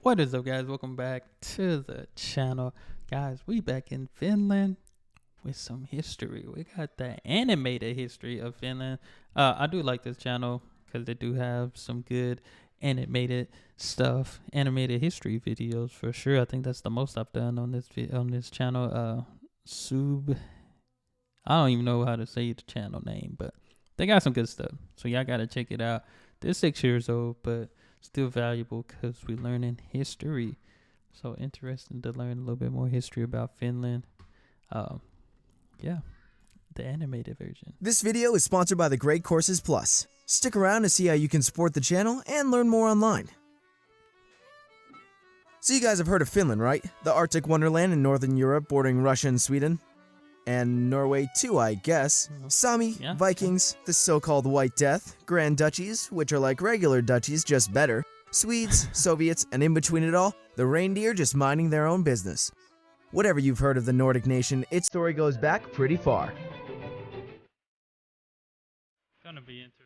What is up, guys? Welcome back to the channel. Guys, we back in Finland with some history. We got the animated history of Finland. I do like this channel because they do have some good animated stuff, animated history videos for sure. I think that's the most I've done on this channel. I don't even know how to say the channel name, but they got some good stuff. So y'all gotta check it out. They're 6 years old, but still valuable because we're learning history. So interesting to learn a little bit more history about Finland. Yeah, the animated version. This video is sponsored by the Great Courses Plus. Stick around to see how you can support the channel and learn more online. So you guys have heard of Finland, right? The Arctic wonderland in northern Europe bordering Russia and Sweden. And Norway too, I guess. Sami, Yeah. Vikings, the so-called White Death, Grand Duchies, which are like regular duchies, just better, Swedes, Soviets, and in between it all, the reindeer just minding their own business. Whatever you've heard of the Nordic nation, its story goes back pretty far. Gonna be interesting.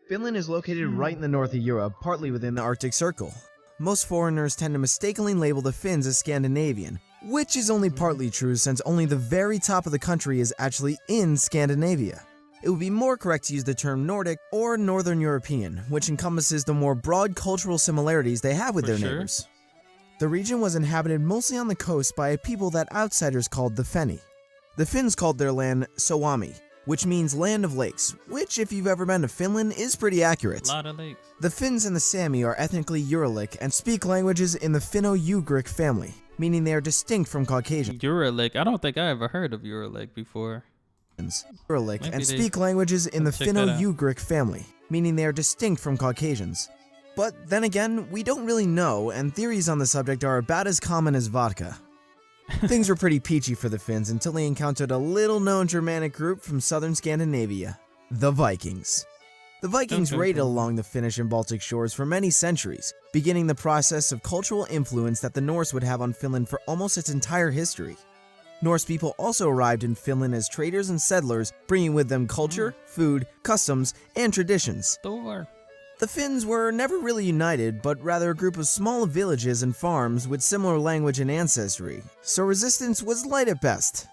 Finland is located right in the north of Europe, partly within the Arctic Circle. Most foreigners tend to mistakenly label the Finns as Scandinavian, which is only partly true since only the very top of the country is actually in Scandinavia. It would be more correct to use the term Nordic or Northern European, which encompasses the more broad cultural similarities they have with their neighbors. The region was inhabited mostly on the coast by a people that outsiders called the Fenni. The Finns called their land Suomi, which means land of lakes, which if you've ever been to Finland is pretty accurate. A lot of lakes. The Finns and the Sami are ethnically Uralic and speak languages in the Finno-Ugric family, meaning they are distinct from Caucasians. Uralic. I don't think I ever heard of Uralic before. Uralic Maybe and they speak languages in the check that out. Finno-Ugric family, meaning they are distinct from Caucasians. But then again, we don't really know, and theories on the subject are about as common as vodka. Things were pretty peachy for the Finns until they encountered a little-known Germanic group from southern Scandinavia, the Vikings. The Vikings Okay, raided cool. along the Finnish and Baltic shores for many centuries, beginning the process of cultural influence that the Norse would have on Finland for almost its entire history. Norse people also arrived in Finland as traders and settlers, bringing with them culture, food, customs, and traditions. Thor. The Finns were never really united, but rather a group of small villages and farms with similar language and ancestry, so resistance was light at best.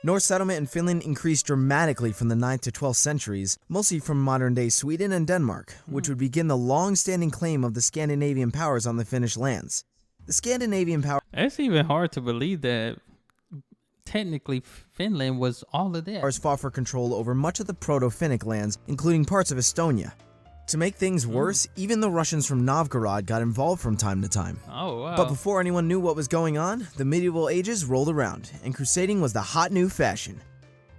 Norse settlement in Finland increased dramatically from the 9th to 12th centuries, mostly from modern-day Sweden and Denmark, which would begin the long-standing claim of the Scandinavian powers on the Finnish lands. The Scandinavian powers It's even hard to believe that technically Finland was all of that. fought for control over much of the Proto-Finnic lands, including parts of Estonia. To make things worse, even the Russians from Novgorod got involved from time to time. Oh, wow. But before anyone knew what was going on, the medieval ages rolled around, and crusading was the hot new fashion.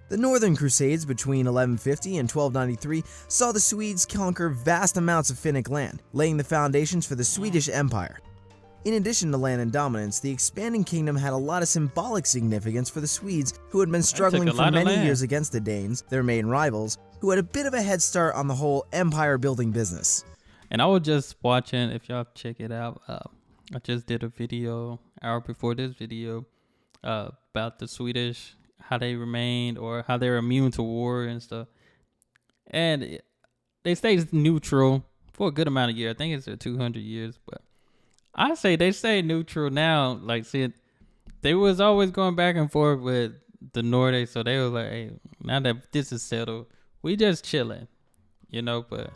The Northern Crusades between 1150 and 1293 saw the Swedes conquer vast amounts of Finnic land, laying the foundations for the Swedish Empire. In addition to land and dominance, the expanding kingdom had a lot of symbolic significance for the Swedes, who had been struggling a for lot of many land. years against the Danes, their main rivals, who had a bit of a head start on the whole empire-building business. And I was just watching, if y'all check it out, I just did a video, hour before this video, about the Swedish, how they remained or how they're immune to war and stuff. And they stayed neutral for a good amount of years. I think it's 200 years, but I say they stay neutral now. Like, see, they was always going back and forth with the Nordics, so they were like, hey, now that this is settled, we just chilling, you know, but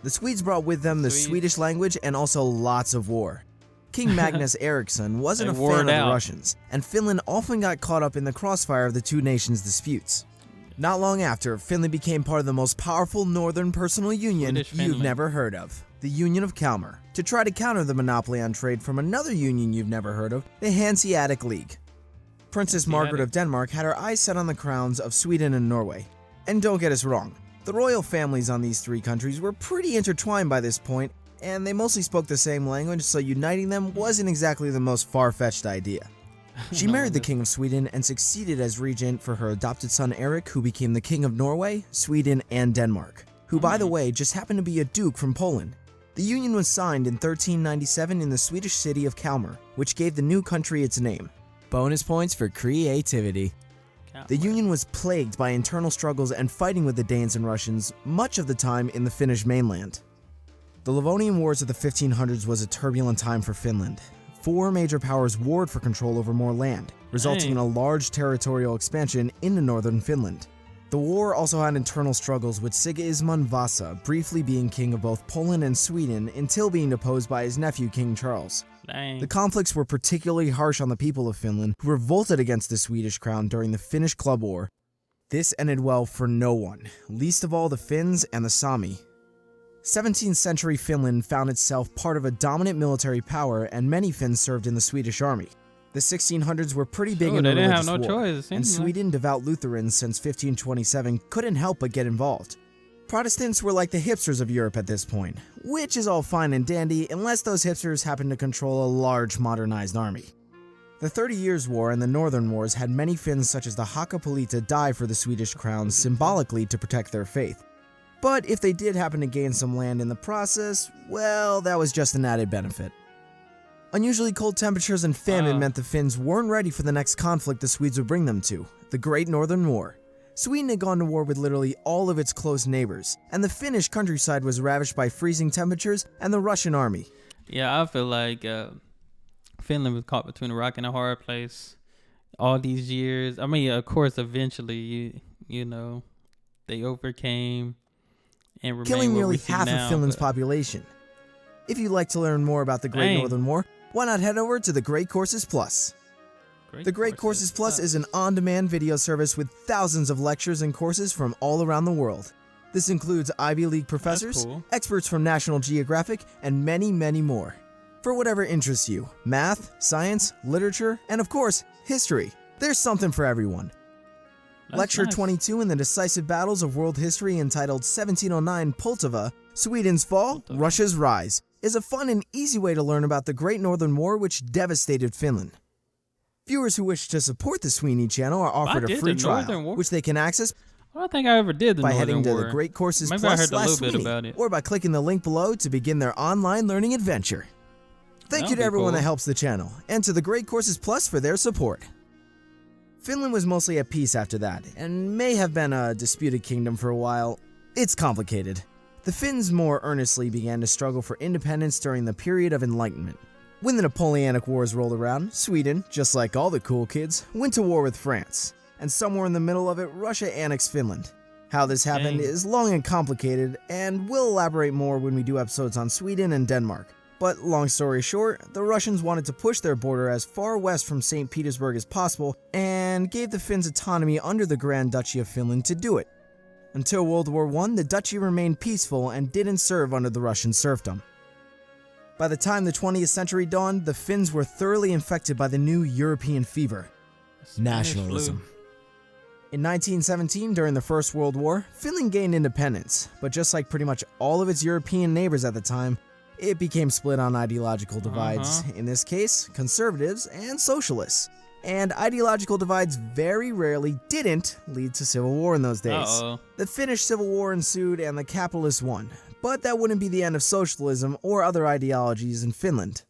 The Swedes brought with them the Swedes. Swedish language and also lots of war. King Magnus Eriksson wasn't a They fan warred of the out. Russians, and Finland often got caught up in the crossfire of the two nations' disputes. Not long after, Finland became part of the most powerful northern personal union Swedish you've Finland. never heard of, the Union of Kalmar. To try to counter the monopoly on trade from another union you've never heard of, the Hanseatic League. Princess Margaret of Denmark had her eyes set on the crowns of Sweden and Norway. And don't get us wrong, the royal families on these three countries were pretty intertwined by this point, and they mostly spoke the same language, so uniting them wasn't exactly the most far-fetched idea. She married the King of Sweden and succeeded as regent for her adopted son Eric, who became the King of Norway, Sweden, and Denmark, who, by the way, just happened to be a duke from Poland. The union was signed in 1397 in the Swedish city of Kalmar, which gave the new country its name. Bonus points for creativity. The union was plagued by internal struggles and fighting with the Danes and Russians, much of the time in the Finnish mainland. The Livonian Wars of the 1500s was a turbulent time for Finland. 4 major powers warred for control over more land, resulting in a large territorial expansion into northern Finland. The war also had internal struggles, with Sigismund Vasa briefly being king of both Poland and Sweden until being deposed by his nephew King Charles. The conflicts were particularly harsh on the people of Finland, who revolted against the Swedish crown during the Finnish Club War. This ended well for no one, least of all the Finns and the Sami. 17th century Finland found itself part of a dominant military power, and many Finns served in the Swedish army. The 1600s were pretty big in religious war, and Sweden, devout Lutherans since 1527, couldn't help but get involved. Protestants were like the hipsters of Europe at this point, which is all fine and dandy unless those hipsters happen to control a large modernized army. The 30 Years' War and the Northern Wars had many Finns such as the Hakapolita die for the Swedish crown symbolically to protect their faith. But if they did happen to gain some land in the process, well, that was just an added benefit. Unusually cold temperatures and famine meant the Finns weren't ready for the next conflict the Swedes would bring them to, the Great Northern War. Sweden had gone to war with literally all of its close neighbors, and the Finnish countryside was ravaged by freezing temperatures and the Russian army. Yeah, I feel like Finland was caught between a rock and a hard place all these years. I mean, of course, eventually, you know, they overcame and killing nearly half of Finland's population. If you'd like to learn more about the Great Northern War, why not head over to the Great Courses Plus? The Great Courses Plus is an on-demand video service with thousands of lectures and courses from all around the world. This includes Ivy League professors, experts from National Geographic, and many, many more. For whatever interests you, math, science, literature, and of course, history, there's something for everyone. Lecture 22 in the Decisive Battles of World History, entitled 1709 Poltava, Sweden's Fall, Russia's Rise, is a fun and easy way to learn about the Great Northern War, which devastated Finland. Viewers who wish to support the Sweeney channel are offered a free trial, which they can access I don't think I ever did by heading to the Great Courses Plus /Sweeney, or by clicking the link below to begin their online learning adventure. Thank you to everyone that helps the channel, and to the Great Courses Plus for their support. Finland was mostly at peace after that, and may have been a disputed kingdom for a while. It's complicated. The Finns more earnestly began to struggle for independence during the period of Enlightenment. When the Napoleonic Wars rolled around, Sweden, just like all the cool kids, went to war with France, and somewhere in the middle of it, Russia annexed Finland. How this happened is long and complicated, and we'll elaborate more when we do episodes on Sweden and Denmark. But long story short, the Russians wanted to push their border as far west from St. Petersburg as possible, and gave the Finns autonomy under the Grand Duchy of Finland to do it. Until World War I, the duchy remained peaceful and didn't serve under the Russian serfdom. By the time the 20th century dawned, the Finns were thoroughly infected by the new European fever, nationalism. In 1917, during the First World War, Finland gained independence, but just like pretty much all of its European neighbors at the time, it became split on ideological divides, in this case, conservatives and socialists. And ideological divides very rarely didn't lead to civil war in those days. The Finnish Civil War ensued and the capitalists won, but that wouldn't be the end of socialism or other ideologies in Finland.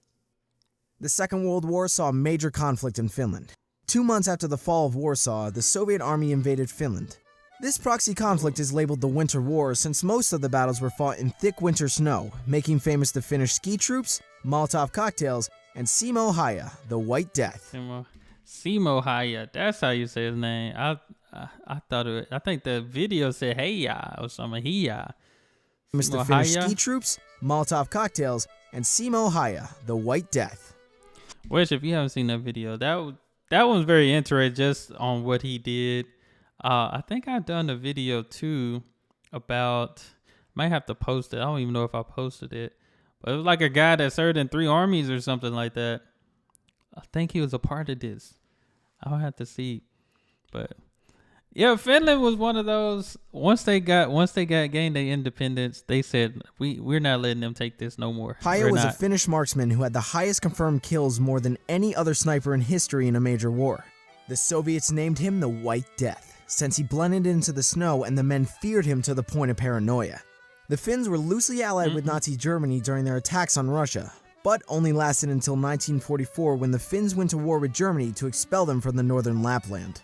The Second World War saw a major conflict in Finland. 2 months after the fall of Warsaw, the Soviet army invaded Finland. This proxy conflict is labeled the Winter War since most of the battles were fought in thick winter snow, making famous the Finnish ski troops, Molotov cocktails, and Simo Häyhä, the White Death. Simo Häyhä, that's how you say his name. I think the video said Häyhä or something. Häyhä. Mr. Finnish ski troops, Molotov cocktails, and Simo Häyhä, the White Death. Which, if you haven't seen that video, that one's very interesting just on what he did. I think I've done a video too about, might have to post it. I don't even know if I posted it, but it was like a guy that served in 3 armies or something like that. I think he was a part of this. I'll have to see, but Yeah, Finland was one of those. Once they gained their independence, they said we're not letting them take this no more. Paya was a Finnish marksman who had the highest confirmed kills, more than any other sniper in history in a major war. The Soviets named him the White Death, since he blended into the snow and the men feared him to the point of paranoia. The Finns were loosely allied with Nazi Germany during their attacks on Russia, but only lasted until 1944 when the Finns went to war with Germany to expel them from the northern Lapland.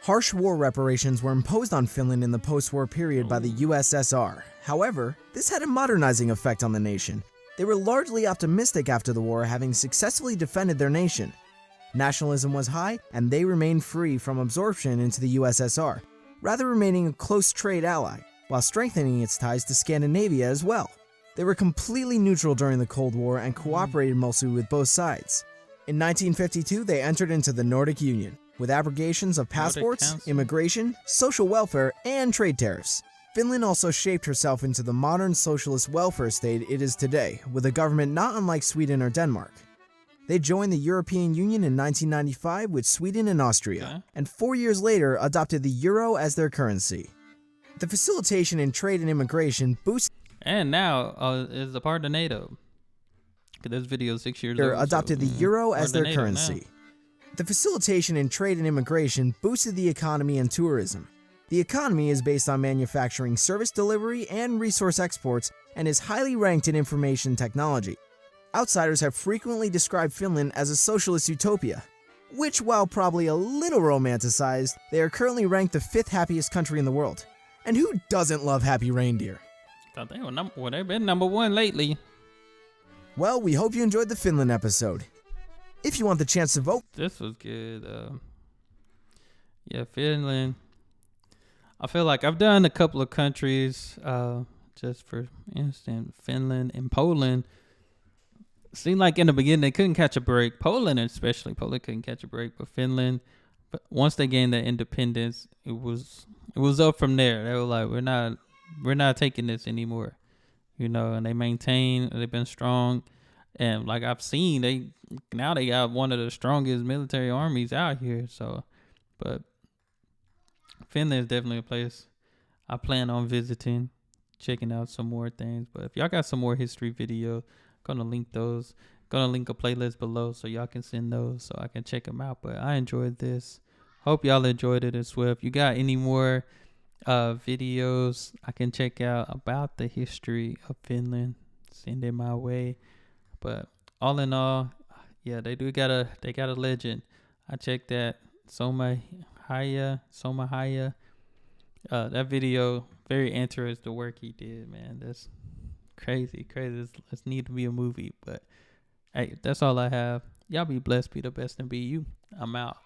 Harsh war reparations were imposed on Finland in the post-war period by the USSR. However, this had a modernizing effect on the nation. They were largely optimistic after the war, having successfully defended their nation. Nationalism was high, and they remained free from absorption into the USSR, rather remaining a close trade ally, while strengthening its ties to Scandinavia as well. They were completely neutral during the Cold War and cooperated mostly with both sides. In 1952, they entered into the Nordic Union, with abrogations of passports, immigration, social welfare, and trade tariffs. Finland also shaped herself into the modern socialist welfare state it is today, with a government not unlike Sweden or Denmark. They joined the European Union in 1995 with Sweden and Austria, and 4 years later adopted the euro as their currency. The facilitation in trade and immigration boosted and now is a part of NATO. This video is 6 years old. Adopted the euro as their currency. The facilitation in trade and immigration boosted the economy and tourism. The economy is based on manufacturing, service delivery, and resource exports, and is highly ranked in information technology. Outsiders have frequently described Finland as a socialist utopia, which, while probably a little romanticized, they are currently ranked the 5th happiest country in the world. And who doesn't love happy reindeer? They've been number 1 lately. Well, we hope you enjoyed the Finland episode. If you want the chance to vote, this was good. Yeah, Finland. I feel like I've done a couple of countries. Just for instance, Finland and Poland. Seemed like in the beginning they couldn't catch a break. Poland couldn't catch a break, but Finland. But once they gained their independence, it was up from there. They were like, we're not taking this anymore, and they've been strong. And like I've seen, they got one of the strongest military armies out here. So, but Finland is definitely a place I plan on visiting, checking out some more things. But if y'all got some more history videos, gonna link those. Gonna link a playlist below so y'all can send those so I can check them out. But I enjoyed this. Hope y'all enjoyed it as well. If you got any more videos I can check out about the history of Finland, send it my way. But all in all, yeah, they got a legend. I checked that Suibhne. That video, very interesting, the work he did, man. That's crazy. This need to be a movie. But hey, that's all I have. Y'all be blessed, be the best, and be you. I'm out.